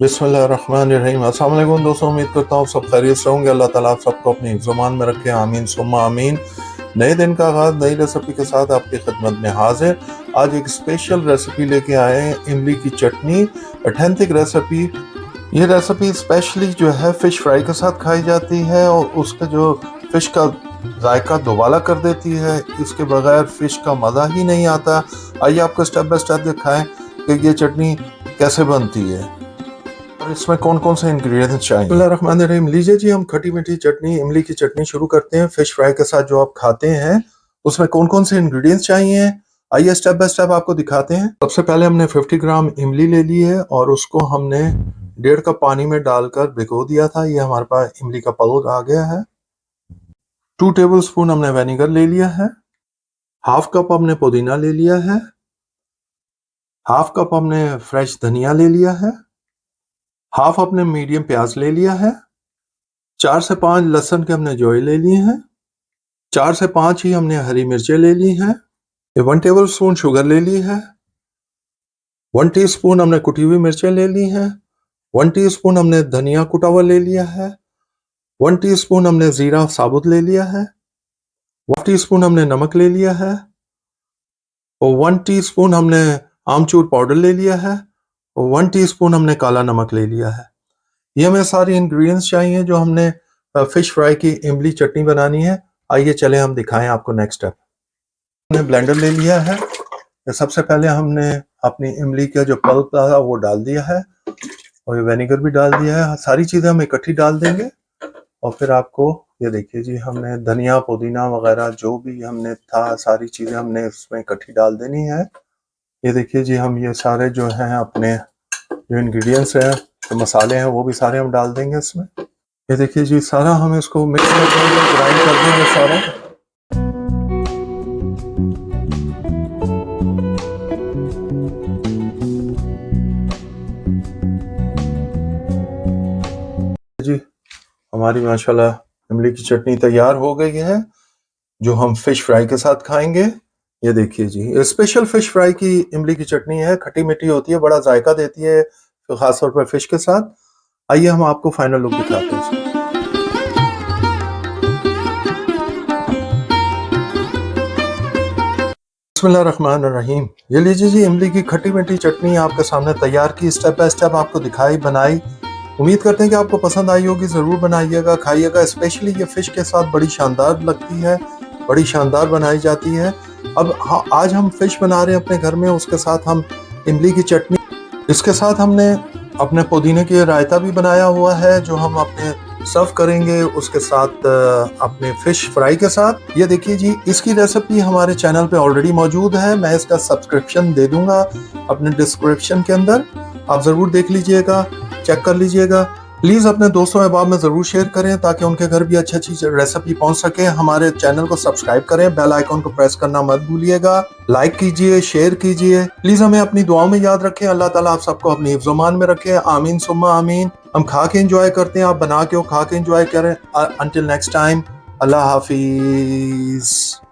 बिस्मिल्लाहिर्रहमानिर्रहीम। अस्सलाम वालेकुम दोस्तों, उम्मीद करता हूँ सब खैरियत से होंगे। अल्लाह ताला आप सबको अपनी हिफ्ज़-ओ-मान में रखे, आमीन सुम्मा आमीन। नए दिन का आगाज़ नई रेसिपी के साथ आपकी खिदमत में हाजिर। आज एक स्पेशल रेसिपी लेके आए हैं, इमली की चटनी, ऑथेंटिक रेसिपी। ये रेसिपी स्पेशली जो है फ़िश फ्राई के साथ खाई जाती है और उसका जो फ़िश का जायका दोबाला कर देती है। इसके बगैर फ़िश का मज़ा ही नहीं आता। आइए आपको स्टेप बाय स्टेप दिखाएं कि ये चटनी कैसे बनती है और इसमें कौन कौन से इंग्रेडिएंट्स चाहिए। बिस्मिल्लाहिर्रहमानिर्रहीम। लीजिए जी, हम खटी मीठी चटनी, इमली की चटनी शुरू करते हैं। फिश फ्राई के साथ जो आप खाते हैं उसमें कौन कौन से इंग्रेडिएंट्स चाहिए, आइए स्टेप बाय स्टेप आपको दिखाते हैं। सबसे पहले हमने 50 ग्राम इमली ले ली है और उसको हमने 1.5 कप पानी में डालकर भिगो दिया था। ये हमारे पास इमली का पल्प आ गया है। 2 टेबल स्पून हमने विनेगर ले लिया है। हाफ कप हमने पुदीना ले लिया है। हाफ कप हमने फ्रेश धनिया ले लिया है। हाफ अपने मीडियम प्याज ले लिया है। 4 से 5 लहसुन के हमने जोए ले लिए हैं। 4 से 5 ही हमने हरी मिर्चें ले ली हैं। 1 टेबल स्पून शुगर ले ली है। 1 टीस्पून हमने कुटी हुई मिर्चें ले ली हैं। 1 टीस्पून हमने धनिया कुटा हुआ ले लिया है। 1 टीस्पून हमने जीरा साबुत ले लिया है। 1 टीस्पून हमने नमक ले लिया है और 1 टीस्पून हमने आमचूर पाउडर ले लिया है और 1 टीस्पून हमने काला नमक ले लिया है। ये हमें सारे इंग्रेडिएंट्स चाहिए जो हमने फिश फ्राई की इमली चटनी बनानी है। आइए चलें हम दिखाएं आपको नेक्स्ट स्टेप। हमने ब्लेंडर ले लिया है। सबसे पहले हमने अपनी इमली का जो पल्प था वो डाल दिया है और विनेगर भी डाल दिया है। सारी चीज़ें हम इकट्ठी डाल देंगे और फिर आपको ये देखिए जी, हमने धनिया पुदीना वगैरह जो भी हमने था सारी चीज़ें हमने इसमें इकट्ठी डाल देनी है। ये देखिए जी, हम ये सारे जो हैं अपने जो इंग्रेडिएंट्स हैं, जो मसाले हैं वो भी सारे हम डाल देंगे इसमें। ये देखिए जी, सारा हम इसको मिक्स कर देंगे, ग्राइंड कर देंगे सारा। जी, हमारी माशाल्लाह इमली की चटनी तैयार हो गई है जो हम फिश फ्राई के साथ खाएंगे। ये देखिए जी, ये स्पेशल फिश फ्राई की इमली की चटनी है, खट्टी मीठी होती है, बड़ा जायका देती है तो खासतौर पर फिश के साथ। आइए हम आपको फाइनल लुक दिखाते हैं। बिस्मिल्लाहिर्रहमानिर्रहीम। ये लीजिए जी, इमली की खट्टी मीठी चटनी आपके सामने तैयार की, स्टेप बाय स्टेप आपको दिखाई बनाई। उम्मीद करते हैं कि आपको पसंद आई होगी। ज़रूर बनाइएगा, खाइएगा। स्पेशली ये फ़िश के साथ बड़ी शानदार लगती है, बड़ी शानदार बनाई जाती है। अब हाँ, आज हम फ़िश बना रहे हैं अपने घर में, उसके साथ हम इमली की चटनी, इसके साथ हमने अपने पुदीने की रायता भी बनाया हुआ है जो हम अपने सर्व करेंगे उसके साथ अपने फिश फ्राई के साथ। ये देखिए जी, इसकी रेसिपी हमारे चैनल पे ऑलरेडी मौजूद है। मैं इसका सब्सक्रिप्शन दे दूंगा अपने डिस्क्रिप्शन के अंदर, आप ज़रूर देख लीजिएगा, चेक कर लीजिएगा। प्लीज़ अपने दोस्तों अहबाब में ज़रूर शेयर करें ताकि उनके घर भी अच्छी अच्छी रेसिपी पहुंच सके। हमारे चैनल को सब्सक्राइब करें, बेल आइकॉन को प्रेस करना मत भूलिएगा। लाइक कीजिए, शेयर कीजिए। प्लीज़ हमें अपनी दुआओं में याद रखें। अल्लाह ताला आप सबको अपनी हिफ्ज़-ओ-मान में रखे, आमीन सुम्मा आमीन। हम खा के एंजॉय करते हैं, आप बना के खा के एंजॉय करें। अंटिल नेक्स्ट टाइम, अल्लाह हाफिज़।